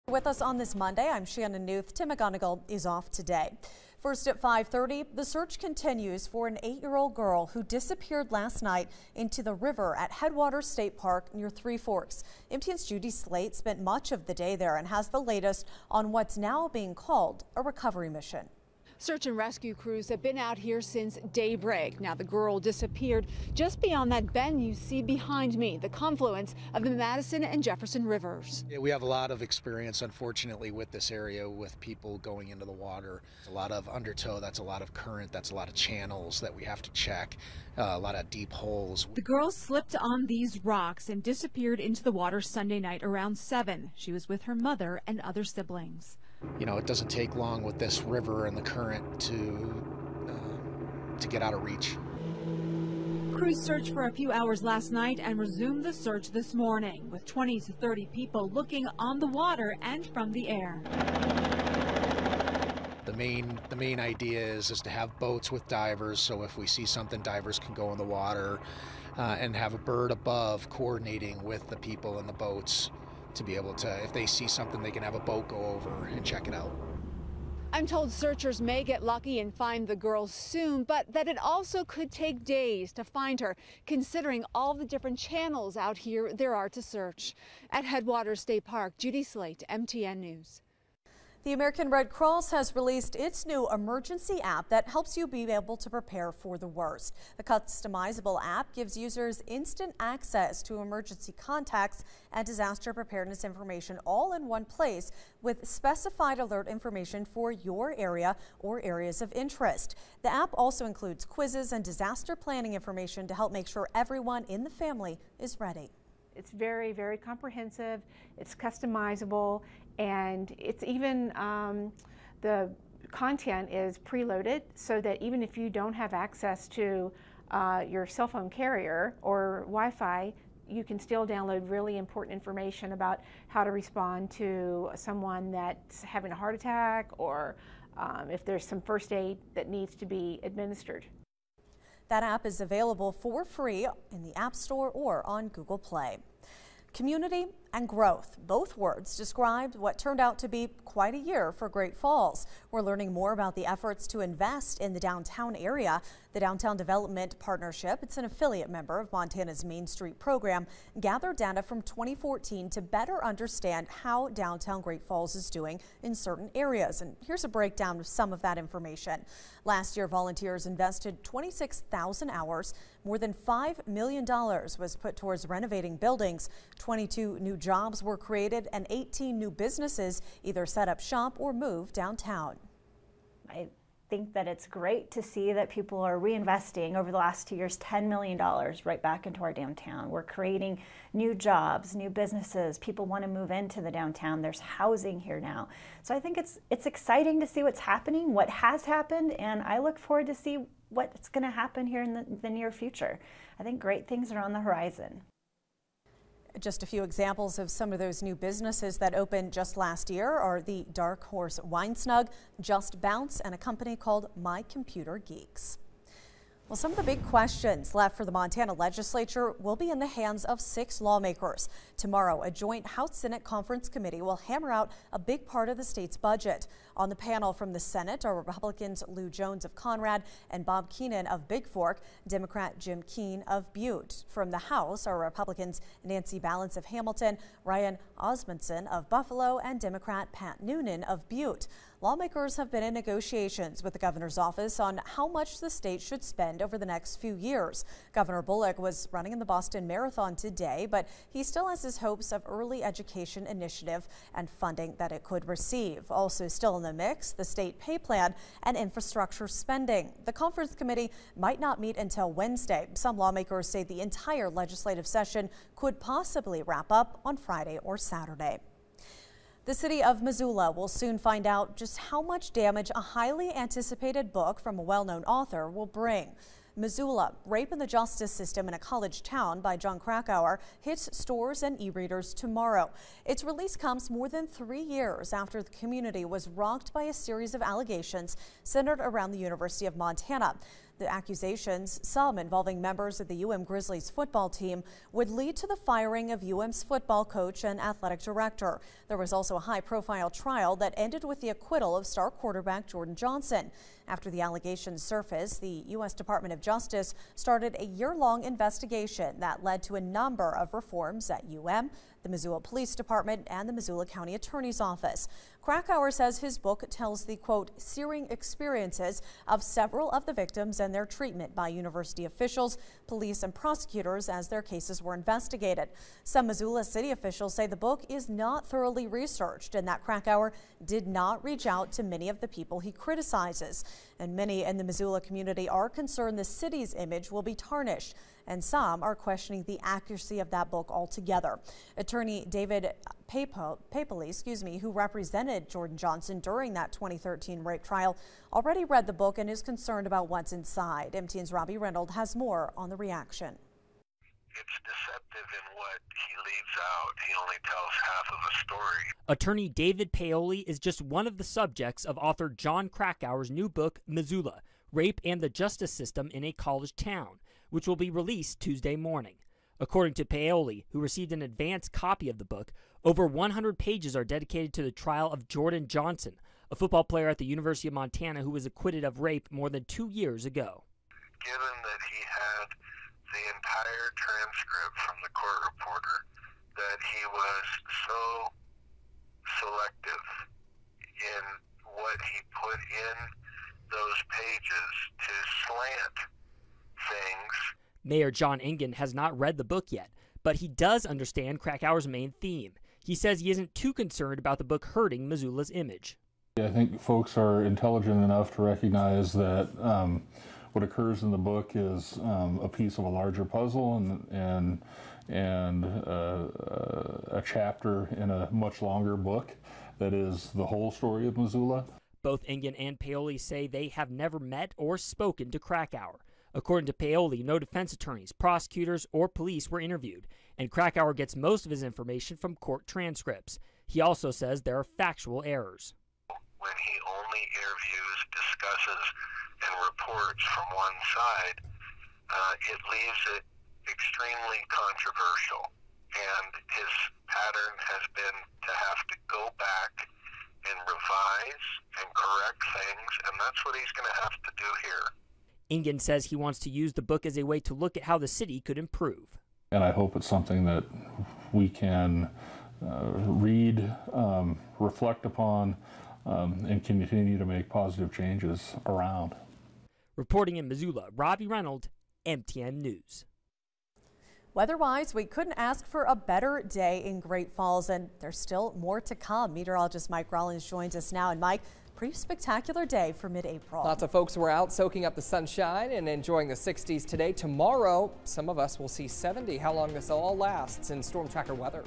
With us on this Monday, I'm Shannon Newth. Tim McGonigal is off today. First at 5:30, the search continues for an 8-year-old girl who disappeared last night into the river at Headwaters State Park near Three Forks. MTN's Judy Slate spent much of the day there and has the latest on what's now being called a recovery mission. Search and rescue crews have been out here since daybreak. Now the girl disappeared just beyond that bend you see behind me, the confluence of the Madison and Jefferson rivers. Yeah, we have a lot of experience, unfortunately, with this area with people going into the water. A lot of undertow, that's a lot of current, that's a lot of channels that we have to check, a lot of deep holes. The girl slipped on these rocks and disappeared into the water Sunday night around 7. She was with her mother and other siblings. You know, it doesn't take long with this river and the current to get out of reach. Crews searched for a few hours last night and resumed the search this morning, with 20 to 30 people looking on the water and from the air. The main idea is to have boats with divers, so if we see something, divers can go in the water and have a bird above coordinating with the people in the boats to be able to, if they see something, they can have a boat go over and check it out. I'm told searchers may get lucky and find the girl soon, but that it also could take days to find her, considering all the different channels out here there are to search. At Headwaters State Park, Judy Slate, MTN News. The American Red Cross has released its new emergency app that helps you be able to prepare for the worst. The customizable app gives users instant access to emergency contacts and disaster preparedness information all in one place with specified alert information for your area or areas of interest. The app also includes quizzes and disaster planning information to help make sure everyone in the family is ready. It's very, very comprehensive, it's customizable, and it's even, the content is preloaded so that even if you don't have access to your cell phone carrier or Wi-Fi, you can still download really important information about how to respond to someone that's having a heart attack, or if there's some first aid that needs to be administered. That app is available for free in the App Store or on Google Play. Community and growth, both words described what turned out to be quite a year for Great Falls. We're learning more about the efforts to invest in the downtown area. The Downtown Development Partnership, it's an affiliate member of Montana's Main Street program, gathered data from 2014 to better understand how downtown Great Falls is doing in certain areas. And here's a breakdown of some of that information. Last year, volunteers invested 26,000 hours. More than $5 million was put towards renovating buildings. 22 new jobs were created and 18 new businesses either set up shop or move downtown. I think that it's great to see that people are reinvesting over the last 2 years $10 million right back into our downtown. We're creating new jobs, new businesses. People want to move into the downtown. There's housing here now. So I think it's exciting to see what's happening, what has happened, and I look forward to see what's going to happen here in the near future. I think great things are on the horizon. Just a few examples of some of those new businesses that opened just last year are the Dark Horse Wine Snug, Just Bounce, and a company called My Computer Geeks. Well, some of the big questions left for the Montana legislature will be in the hands of 6 lawmakers. Tomorrow, a joint House-Senate Conference Committee will hammer out a big part of the state's budget. On the panel from the Senate are Republicans Lou Jones of Conrad and Bob Keenan of Big Fork, Democrat Jim Keene of Butte. From the House are Republicans Nancy Balance of Hamilton, Ryan Osmundson of Buffalo, and Democrat Pat Noonan of Butte. Lawmakers have been in negotiations with the governor's office on how much the state should spend over the next few years. Governor Bullock was running in the Boston Marathon today, but he still has his hopes of early education initiative and funding that it could receive. Also still in the mix, the state pay plan and infrastructure spending. The conference committee might not meet until Wednesday. Some lawmakers say the entire legislative session could possibly wrap up on Friday or Saturday. The city of Missoula will soon find out just how much damage a highly anticipated book from a well-known author will bring. Missoula, Rape in the Justice System in a College Town by John Krakauer hits stores and e-readers tomorrow. Its release comes more than 3 years after the community was rocked by a series of allegations centered around the University of Montana. The accusations, some involving members of the Grizzlies football team, would lead to the firing of UM's football coach and athletic director. There was also a high-profile trial that ended with the acquittal of star quarterback Jordan Johnson. After the allegations surfaced, the U.S. Department of Justice started a year-long investigation that led to a number of reforms at the Missoula Police Department, and the Missoula County Attorney's Office. Krakauer says his book tells the, quote, searing experiences of several of the victims and their treatment by university officials, police, and prosecutors as their cases were investigated. Some Missoula city officials say the book is not thoroughly researched and that Krakauer did not reach out to many of the people he criticizes. And many in the Missoula community are concerned the city's image will be tarnished, and some are questioning the accuracy of that book altogether. Attorney David Papoli, who represented Jordan Johnson during that 2013 rape trial, already read the book and is concerned about what's inside. MTN's Robbie Reynolds has more on the reaction. It's deceptive in what he leaves out. He only tells half of a story. Attorney David Paoli is just one of the subjects of author John Krakauer's new book, Missoula, Rape and the Justice System in a College Town, which will be released Tuesday morning. According to Paoli, who received an advance copy of the book, over 100 pages are dedicated to the trial of Jordan Johnson, a football player at the University of Montana who was acquitted of rape more than 2 years ago. Given that he had the entire transcript from the court reporter, that he was so selective in what he put in those pages to slant things. Mayor John Engen has not read the book yet, but he does understand Krakauer's main theme. He says he isn't too concerned about the book hurting Missoula's image. I think folks are intelligent enough to recognize that what occurs in the book is a piece of a larger puzzle and a chapter in a much longer book that is the whole story of Missoula. Both Engen and Paoli say they have never met or spoken to Krakauer. According to Paoli, no defense attorneys, prosecutors, or police were interviewed, and Krakauer gets most of his information from court transcripts. He also says there are factual errors. When he only interviews, discusses, and reports from one side, it leaves it extremely controversial. And his pattern has been to have to go back and revise and correct things, and that's what he's going to have to do here. Engen says he wants to use the book as a way to look at how the city could improve. And I hope it's something that we can read, reflect upon, and continue to make positive changes around. Reporting in Missoula, Robbie Reynolds, MTN News. Weather-wise, we couldn't ask for a better day in Great Falls, and there's still more to come. Meteorologist Mike Rollins joins us now. And Mike, pretty spectacular day for mid-April. Lots of folks were out soaking up the sunshine and enjoying the 60s today. Tomorrow, some of us will see 70. How long this all lasts in Storm Tracker weather.